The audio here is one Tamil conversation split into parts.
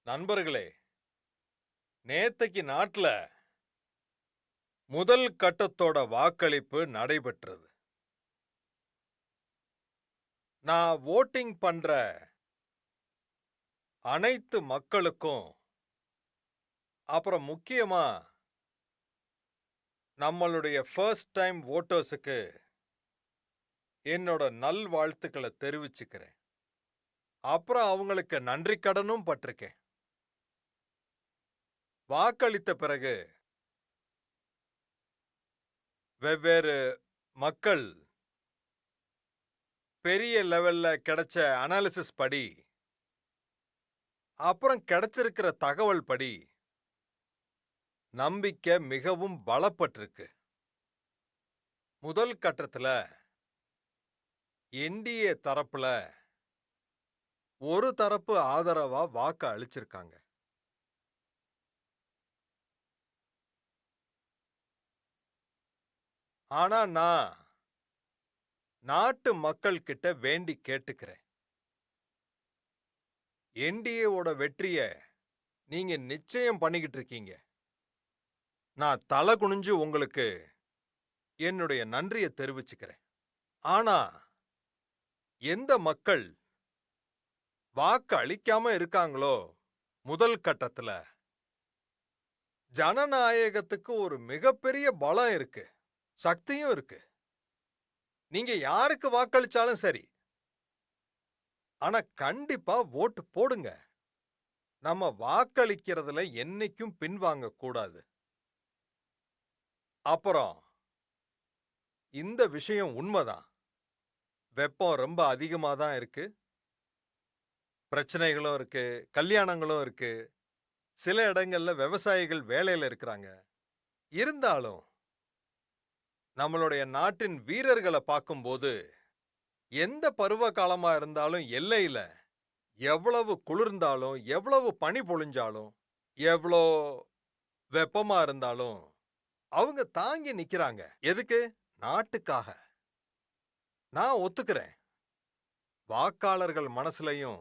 நண்பர்களே, நேத்தைக்கு நாட்டுல முதல் கட்டத்தோட வாக்களிப்பு நடைபெற்றது. நான் வோட்டிங் பண்ற அனைத்து மக்களுக்கும், அப்புறம் முக்கியமா நம்மளுடைய ஃபர்ஸ்ட் டைம் வோட்டர்ஸுக்கு என்னோட நல்வாழ்த்துக்களை தெரிவிச்சுக்கிறேன். அப்புறம் அவங்களுக்கு நன்றி கடனும் பட்டிருக்கேன். வாக்களித்த பிறகு வெவ்வேறு மக்கள் பெரிய லெவல்ல கிடைச்ச அனாலிசிஸ் படி, அப்புறம் கிடைச்சிருக்கிற தகவல் படி நம்பிக்கை மிகவும் பலப்பட்டிருக்கு. முதல் கட்டத்துல என்டிஏ தரப்புல ஒரு தரப்பு ஆதரவா வாக்கு அளிச்சிருக்காங்க. ஆனா நான் நாட்டு மக்கள் கிட்ட வேண்டி கேட்டுக்கிறேன். என்டிஏவோட வெற்றிய நீங்க நிச்சயம் பண்ணிக்கிட்டு இருக்கீங்க. நான் தலை குனிஞ்சு உங்களுக்கு என்னுடைய நன்றியை தெரிவிச்சுக்கிறேன். ஆனா எந்த மக்கள் வாக்கு அளிக்காம இருக்காங்களோ முதல் கட்டத்துல, ஜனநாயகத்துக்கு ஒரு மிகப்பெரிய பலம் இருக்கு, சக்தியும் இருக்கு. நீங்க யாருக்கு வாக்களிச்சாலும் சரி, ஆனா கண்டிப்பா ஓட்டு போடுங்க. நம்ம வாக்களிக்கிறதுல என்னைக்கும் பின்வாங்க கூடாது. அப்புறம் இந்த விஷயம் உண்மைதான். வெப்பம் ரொம்ப அதிகமா தான் இருக்கு. பிரச்சனைகளும் இருக்கு, கல்யாணங்களும் இருக்கு. சில இடங்கள்ல விவசாயிகள் வேலையில இருக்கிறாங்க. இருந்தாலும் நம்மளுடைய நாட்டின் வீரர்களை பார்க்கும்போது, எந்த பருவ காலமா இருந்தாலும் எல்லையில எவ்வளவு குளிர்ந்தாலும், எவ்வளவு பனி பொழிஞ்சாலும், எவ்வளோ வெப்பமா இருந்தாலும் அவங்க தாங்கி நிக்கிறாங்க. எதுக்கு? நாட்டுக்காக. நான் ஒத்துக்கிறேன். வாக்காளர்கள் மனசுலயும்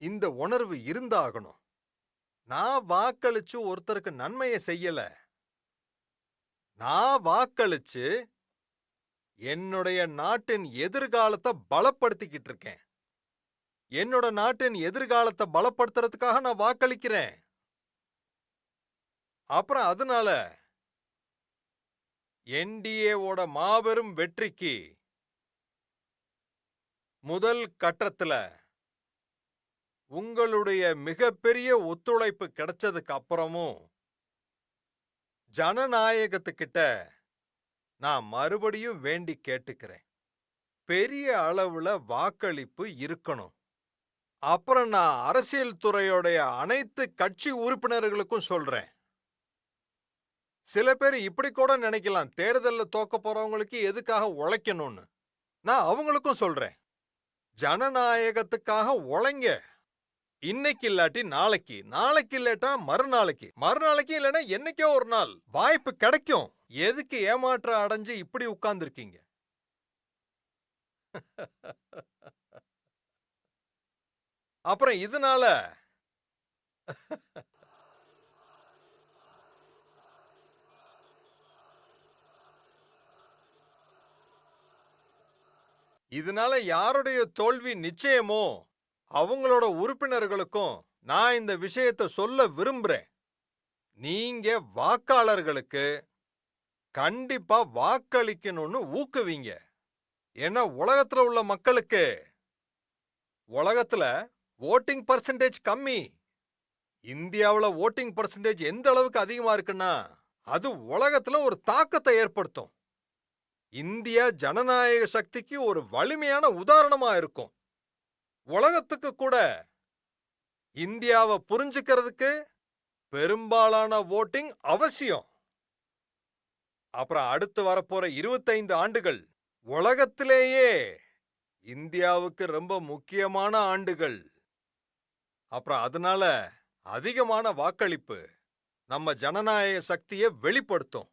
இந்த உணர்வு இருந்தாகணும். நான் வாக்களிச்சு ஒருத்தருக்கு நன்மையை செய்யல. நான் வாக்களிச்சு என்னுடைய நாட்டின் எதிர்காலத்தை பலப்படுத்திக்கிட்டு இருக்கேன். என்னோட நாட்டின் எதிர்காலத்தை பலப்படுத்துறதுக்காக நான் வாக்களிக்கிறேன். அப்புறம் அதனால என்டிஏவோட மாபெரும் வெற்றிக்கு முதல் கட்டத்துல உங்களுடைய மிகப்பெரிய ஒத்துழைப்பு கிடைச்சதுக்கு அப்புறமும் ஜனநாயகத்துக்கிட்ட நான் மறுபடியும் வேண்டி கேட்டுக்கிறேன். பெரிய அளவுல வாக்களிப்பு இருக்கணும். அப்புறம் நான் அரசியல் துறையோடைய அனைத்து கட்சி உறுப்பினர்களுக்கும் சொல்றேன். சில பேர் இப்படி கூட நினைக்கலாம், தேர்தல்ல தோக்க போறவங்களுக்கு எதுக்காக உழைக்கணும்னு. நான் அவங்களுக்கும் சொல்றேன், ஜனநாயகத்துக்காக உழைங்க. இன்னைக்கு இல்லாட்டி நாளைக்கு, நாளைக்கு இல்லாட்டா மறுநாளைக்கு, மறுநாளைக்கு இல்லைன்னா என்னைக்கோ ஒரு நாள் வாய்ப்பு கிடைக்கும். எதுக்கு ஏமாற்றம் அடைஞ்சு இப்படி உட்கார்ந்துருக்கீங்க? அப்புறம் இதனால யாருடைய தோல்வி நிச்சயமோ அவங்களோட உறுப்பினர்களுக்கும் நான் இந்த விஷயத்தை சொல்ல விரும்புறேன். நீங்க வாக்காளர்களுக்கு கண்டிப்பா வாக்களிக்கணும்னு ஊக்குவிங்க. ஏன்னா உலகத்துல உள்ள மக்களுக்கு உலகத்துல ஓட்டிங் பர்சன்டேஜ் கம்மி. இந்தியாவுல ஓட்டிங் பர்சன்டேஜ் எந்த அளவுக்கு அதிகமா இருக்குன்னா அது உலகத்துல ஒரு தாக்கத்தை ஏற்படுத்தும். இந்தியா ஜனநாயக சக்திக்கு ஒரு வலிமையான உதாரணமா இருக்கும். உலகத்துக்கு கூட இந்தியாவை புரிஞ்சுக்கிறதுக்கு பெரும்பாலான ஓட்டிங் அவசியம். அப்புறம் அடுத்து வரப்போற 25 ஆண்டுகள் உலகத்திலேயே இந்தியாவுக்கு ரொம்ப முக்கியமான ஆண்டுகள். அப்புறம் அதனால அதிகமான வாக்களிப்பு நம்ம ஜனநாயக சக்தியை வெளிப்படுத்தும்.